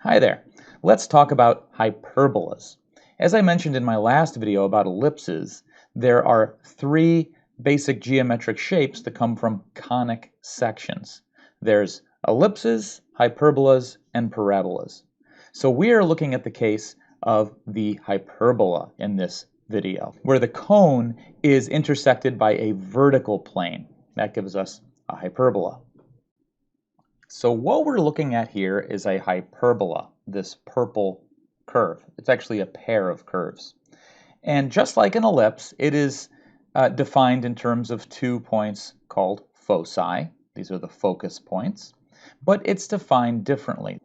Hi there. Let's talk about hyperbolas. As I mentioned in my last video about ellipses, there are three basic geometric shapes that come from conic sections. There's ellipses, hyperbolas, and parabolas. So we are looking at the case of the hyperbola in this video, where the cone is intersected by a vertical plane. That gives us a hyperbola. So what we're looking at here is a hyperbola, this purple curve. It's actually a pair of curves. And just like an ellipse, it is defined in terms of 2 points called foci. These are the focus points. But it's defined differently.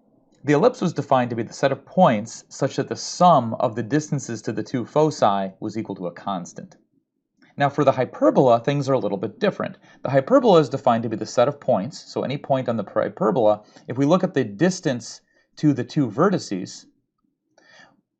The ellipse was defined to be the set of points such that the sum of the distances to the two foci was equal to a constant. Now for the hyperbola, things are a little bit different. The hyperbola is defined to be the set of points, so any point on the hyperbola, if we look at the distance to the two vertices,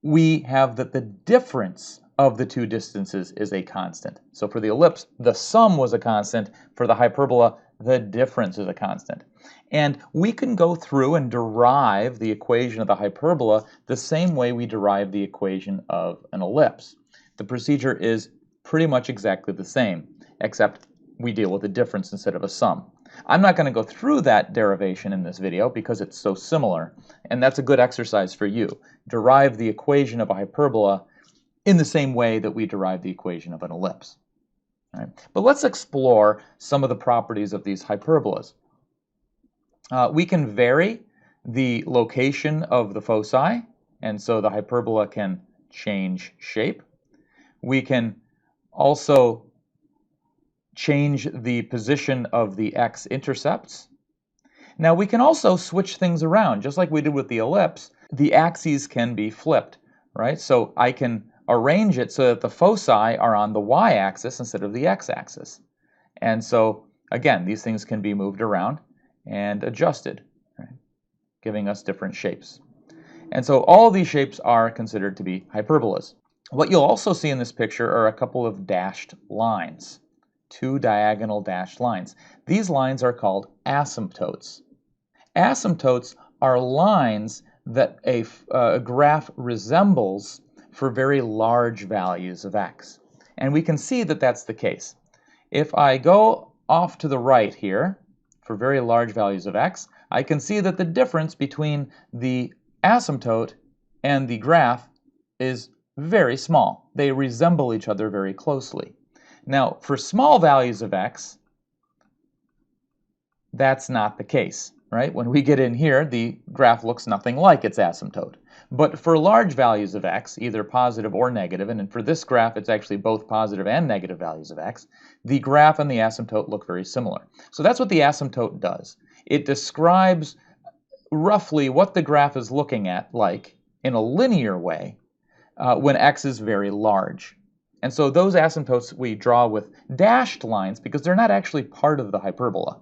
we have that the difference of the two distances is a constant. So for the ellipse, the sum was a constant. For the hyperbola, the difference is a constant. And we can go through and derive the equation of the hyperbola the same way we derive the equation of an ellipse. The procedure is pretty much exactly the same, except we deal with a difference instead of a sum. I'm not going to go through that derivation in this video because it's so similar, and that's a good exercise for you. Derive the equation of a hyperbola in the same way that we derive the equation of an ellipse. All right? But let's explore some of the properties of these hyperbolas. We can vary the location of the foci, and so the hyperbola can change shape. We can also change the position of the x-intercepts. Now we can also switch things around, just like we did with the ellipse. The axes can be flipped, right? So I can arrange it so that the foci are on the y-axis instead of the x-axis. And so, again, these things can be moved around and adjusted, right? Giving us different shapes. And so all these shapes are considered to be hyperbolas. What you'll also see in this picture are a couple of dashed lines, two diagonal dashed lines. These lines are called asymptotes. Asymptotes are lines that a graph resembles for very large values of x. And we can see that that's the case. If I go off to the right here, for very large values of x, I can see that the difference between the asymptote and the graph is very small. They resemble each other very closely. Now, for small values of x, that's not the case, right? When we get in here, the graph looks nothing like its asymptote. But for large values of x, either positive or negative, and for this graph it's actually both positive and negative values of x, the graph and the asymptote look very similar. So that's what the asymptote does. It describes roughly what the graph is looking at like in a linear way when x is very large. And so those asymptotes we draw with dashed lines because they're not actually part of the hyperbola,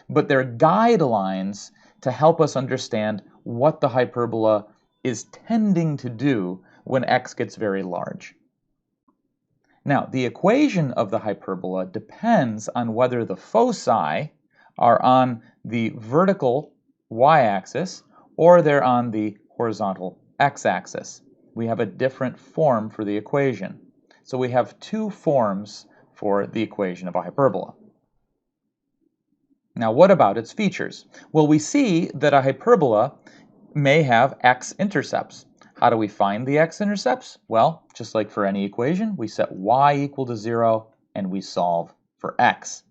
but they're guidelines to help us understand what the hyperbola is tending to do when x gets very large. Now, the equation of the hyperbola depends on whether the foci are on the vertical y-axis or they're on the horizontal x-axis. We have a different form for the equation. So we have two forms for the equation of a hyperbola. Now, what about its features? Well, we see that a hyperbola may have x-intercepts. How do we find the x-intercepts? Well, just like for any equation, we set y equal to 0 and we solve for x.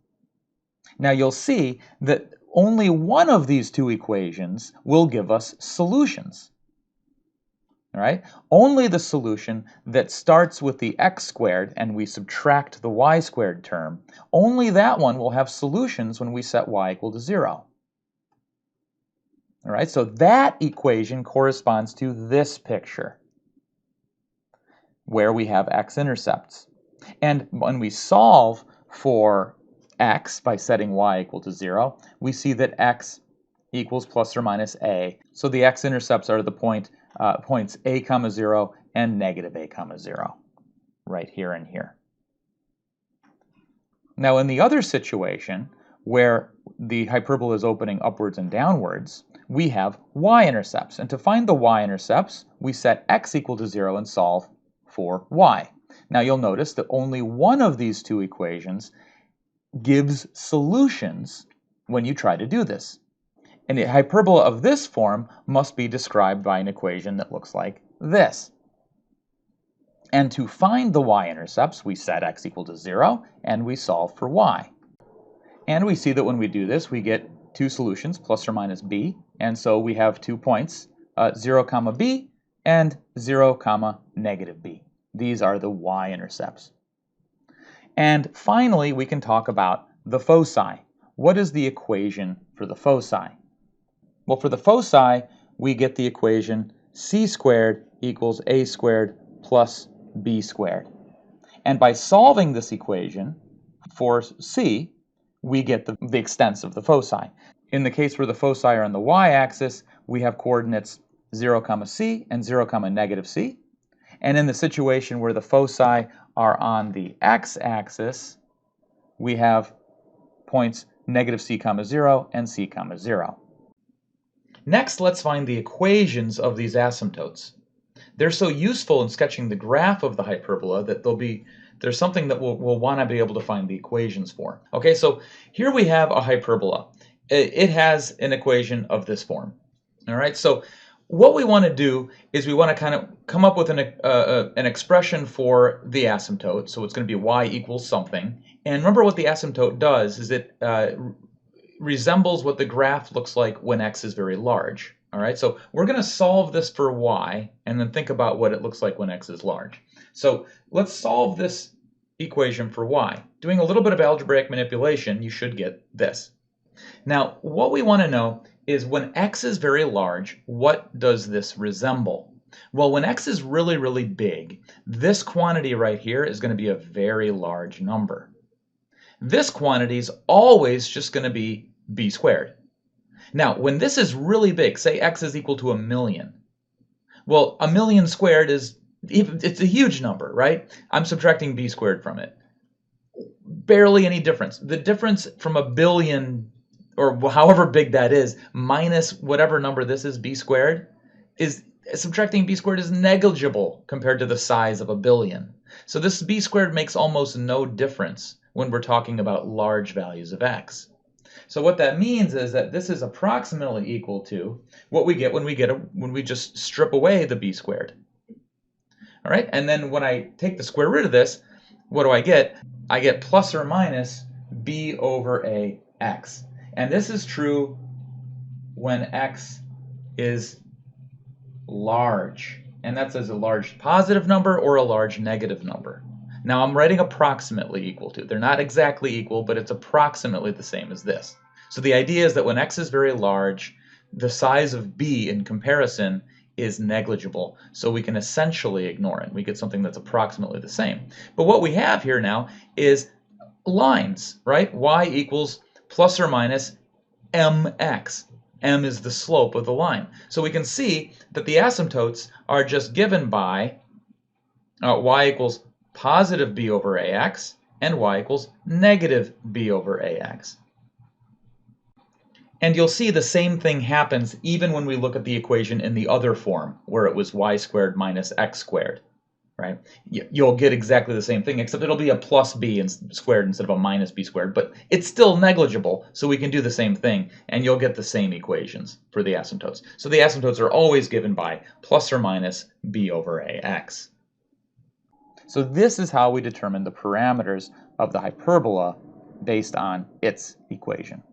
Now, you'll see that only one of these two equations will give us solutions. All right? Only the solution that starts with the x squared and we subtract the y squared term, only that one will have solutions when we set y equal to 0. All right, so that equation corresponds to this picture where we have x-intercepts. And when we solve for x by setting y equal to 0, we see that x equals plus or minus a. So the x-intercepts are the points a comma 0 and negative a comma 0, right here and here. Now in the other situation, where the hyperbola is opening upwards and downwards, we have y-intercepts. And to find the y-intercepts, we set x equal to 0 and solve for y. Now you'll notice that only one of these two equations gives solutions when you try to do this. And a hyperbola of this form must be described by an equation that looks like this. And to find the y-intercepts, we set x equal to 0 and we solve for y. And we see that when we do this, we get two solutions, plus or minus b. And so we have 2 points, 0 comma b and 0 comma negative b. These are the y-intercepts. And finally, we can talk about the foci. What is the equation for the foci? Well, for the foci, we get the equation c squared equals a squared plus b squared. And by solving this equation for c, we get the extents of the foci. In the case where the foci are on the y-axis, we have coordinates 0 comma c and 0 comma negative c. And in the situation where the foci are on the x-axis, we have points negative c comma 0 and c comma 0. Next, let's find the equations of these asymptotes. They're so useful in sketching the graph of the hyperbola that there's something that we'll want to be able to find the equations for. Okay, so here we have a hyperbola. It has an equation of this form. All right, so what we want to do is we want to kind of come up with an expression for the asymptote. So it's going to be y equals something. And remember what the asymptote does is it resembles what the graph looks like when x is very large. All right, so we're going to solve this for y and then think about what it looks like when x is large. So let's solve this equation for y. Doing a little bit of algebraic manipulation, you should get this. Now, what we want to know is when x is very large, what does this resemble? Well, when x is really, really big, this quantity right here is going to be a very large number. This quantity is always just going to be b squared. Now, when this is really big, say x is equal to 1,000,000. Well, 1,000,000 squared it's a huge number, right? I'm subtracting b squared from it. Barely any difference. The difference from 1,000,000,000, or however big that is, minus whatever number this is, b squared, subtracting b squared is negligible compared to the size of 1,000,000,000. So this b squared makes almost no difference when we're talking about large values of x. So what that means is that this is approximately equal to what we get when we just strip away the b squared. All right, and then when I take the square root of this, what do I get? I get plus or minus b over a x. And this is true when x is large. And that's as a large positive number or a large negative number. Now I'm writing approximately equal to. They're not exactly equal, but it's approximately the same as this. So the idea is that when x is very large, the size of b in comparison is negligible. So we can essentially ignore it. We get something that's approximately the same. But what we have here now is lines, right? Y equals plus or minus mx. M is the slope of the line. So we can see that the asymptotes are just given by y equals positive b over ax and y equals negative b over ax. And you'll see the same thing happens even when we look at the equation in the other form, where it was y squared minus x squared, right? You'll get exactly the same thing, except it'll be a plus b squared instead of a minus b squared, but it's still negligible, so we can do the same thing, and you'll get the same equations for the asymptotes. So the asymptotes are always given by plus or minus b over ax. So this is how we determine the parameters of the hyperbola based on its equation.